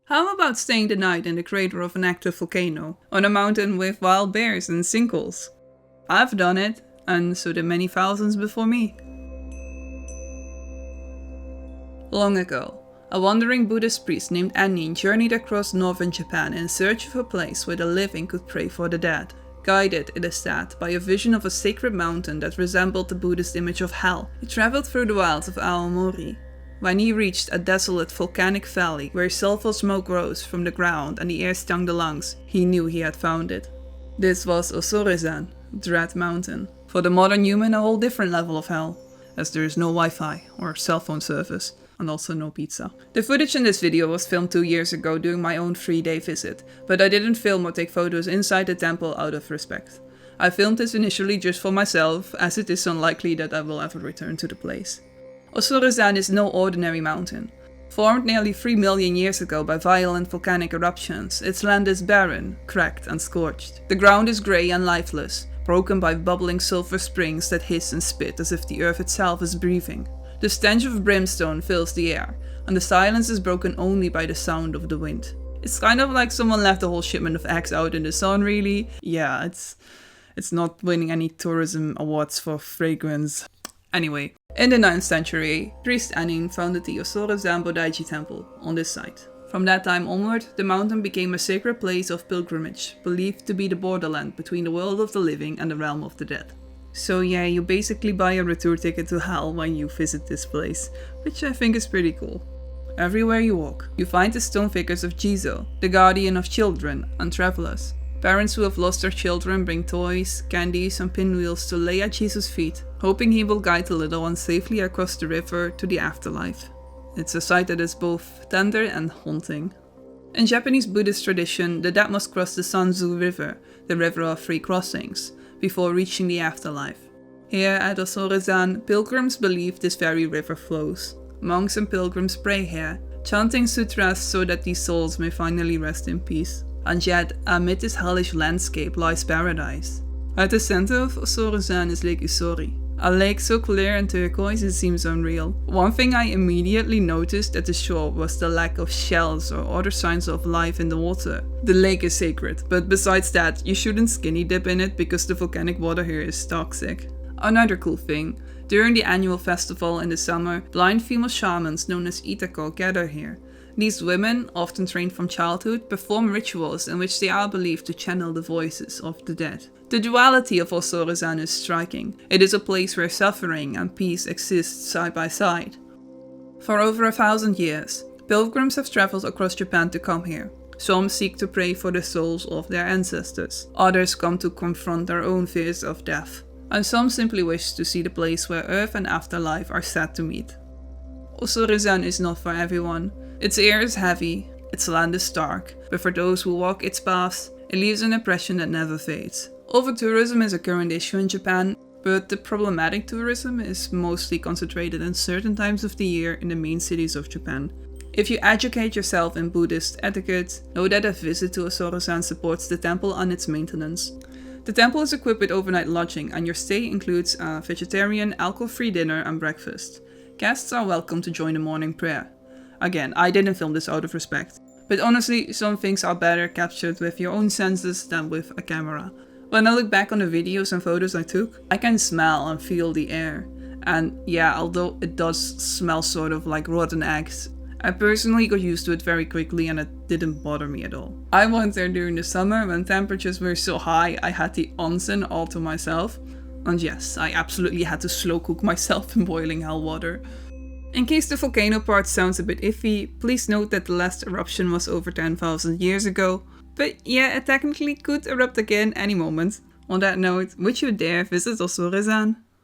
How about staying the night in the crater of an active volcano, on a mountain with wild bears and sinkholes? I've done it, and so did many thousands before me. Long ago, a wandering Buddhist priest named Annin journeyed across northern Japan in search of a place where the living could pray for the dead. Guided, it is said, by a vision of a sacred mountain that resembled the Buddhist image of hell, he traveled through the wilds of Aomori. When he reached a desolate volcanic valley where sulfur smoke rose from the ground and the air stung the lungs, he knew he had found it. This was Osorezan, Dread Mountain. For the modern human, a whole different level of hell, as there is no Wi-Fi or cell phone service, and also no pizza. The footage in this video was filmed 2 years ago during my own 3-day visit, but I didn't film or take photos inside the temple out of respect. I filmed this initially just for myself, as it is unlikely that I will ever return to the place. Osorezan is no ordinary mountain. Formed nearly 3 million years ago by violent volcanic eruptions, its land is barren, cracked and scorched. The ground is grey and lifeless, broken by bubbling sulfur springs that hiss and spit as if the earth itself is breathing. The stench of brimstone fills the air, and the silence is broken only by the sound of the wind. It's kind of like someone left a whole shipment of eggs out in the sun, really. Yeah, it's not winning any tourism awards for fragrance. Anyway, in the 9th century, priest Annin founded the Osorezan Bodaiji Temple on this site. From that time onward, the mountain became a sacred place of pilgrimage, believed to be the borderland between the world of the living and the realm of the dead. So yeah, you basically buy a return ticket to hell when you visit this place, which I think is pretty cool. Everywhere you walk, you find the stone figures of Jizo, the guardian of children and travelers. Parents who have lost their children bring toys, candies and pinwheels to lay at Jesus' feet, hoping he will guide the little ones safely across the river to the afterlife. It's a sight that is both tender and haunting. In Japanese Buddhist tradition, the dead must cross the Sanzu River, the river of 3 crossings, before reaching the afterlife. Here at Osorezan, pilgrims believe this very river flows. Monks and pilgrims pray here, chanting sutras so that these souls may finally rest in peace. And yet, amid this hellish landscape lies paradise. At the center of Osorezan is Lake Usori, a lake so clear and turquoise it seems unreal. One thing I immediately noticed at the shore was the lack of shells or other signs of life in the water. The lake is sacred, but besides that, you shouldn't skinny dip in it because the volcanic water here is toxic. Another cool thing, during the annual festival in the summer, blind female shamans known as Itako gather here. These women, often trained from childhood, perform rituals in which they are believed to channel the voices of the dead. The duality of Osorezan is striking. It is a place where suffering and peace exist side by side. For over 1,000 years, pilgrims have traveled across Japan to come here. Some seek to pray for the souls of their ancestors. Others come to confront their own fears of death. And some simply wish to see the place where earth and afterlife are set to meet. Osorezan is not for everyone. Its air is heavy, its land is stark, but for those who walk its paths, it leaves an impression that never fades. Over-tourism is a current issue in Japan, but the problematic tourism is mostly concentrated in certain times of the year in the main cities of Japan. If you educate yourself in Buddhist etiquette, know that a visit to Osorezan supports the temple and its maintenance. The temple is equipped with overnight lodging, and your stay includes a vegetarian, alcohol-free dinner and breakfast. Guests are welcome to join the morning prayer. Again, I didn't film this out of respect, but honestly, some things are better captured with your own senses than with a camera. When I look back on the videos and photos I took, I can smell and feel the air. And yeah, although it does smell sort of like rotten eggs, I personally got used to it very quickly and it didn't bother me at all. I went there during the summer when temperatures were so high I had the onsen all to myself. And yes, I absolutely had to slow cook myself in boiling hell water. In case the volcano part sounds a bit iffy, please note that the last eruption was over 10,000 years ago. But yeah, it technically could erupt again any moment. On that note, would you dare visit Osorezan?